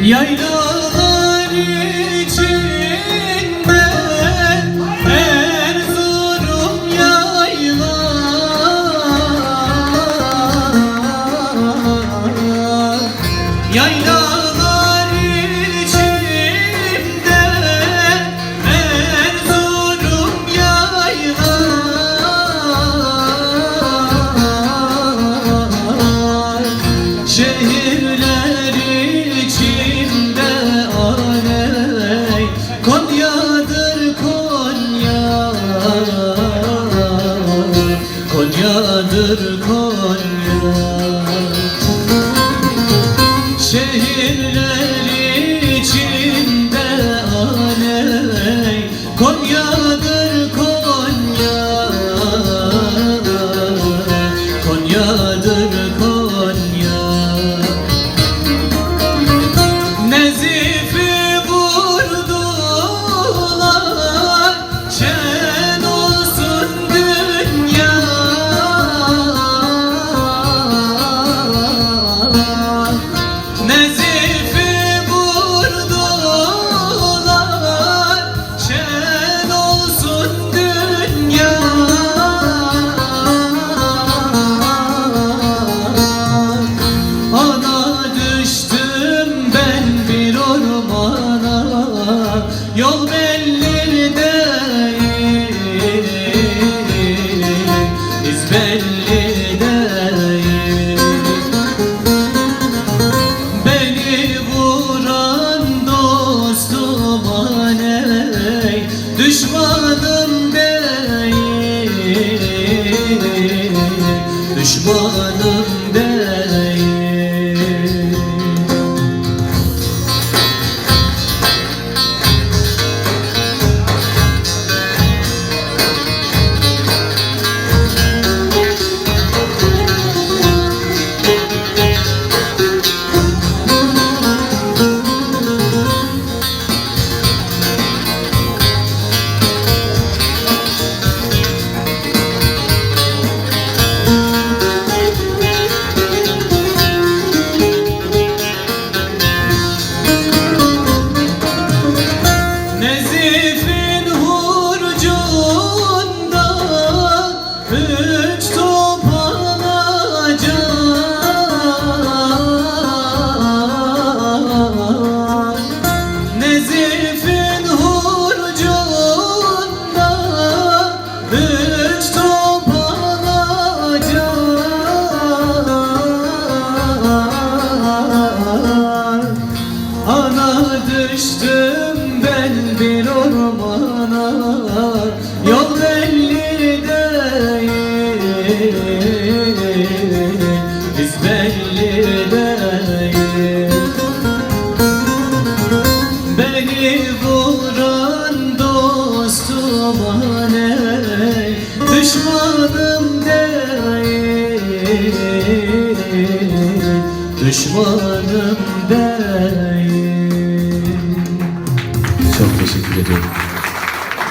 Yaylalar içinde Erzurum yaylar, yaylalar içinde Erzurum yaylar, şehirler içinde aley Konya'dır Konya, Konya'dır Konya. Şehirler içinde aley Konya'dır Konya, Konya'dır Konya. Nezifi vurdular, şen olsun dünya. Nezifi vurdular, şen olsun dünya. Ana düştüm ben bir ormana, yol belli değil, iz belli değil. Beni vuran dostum aley, düşmanım değil, düşmanım değil. Nezif'in hurcunda üç top alacak. Nezif'in hurcunda üç top alacak. Ana düştüm ben bir ormana, yol belli değil, iz belli değil. Beni vuran dostum aley, düşmanım değil, düşmanım değil. Çok teşekkür ediyorum.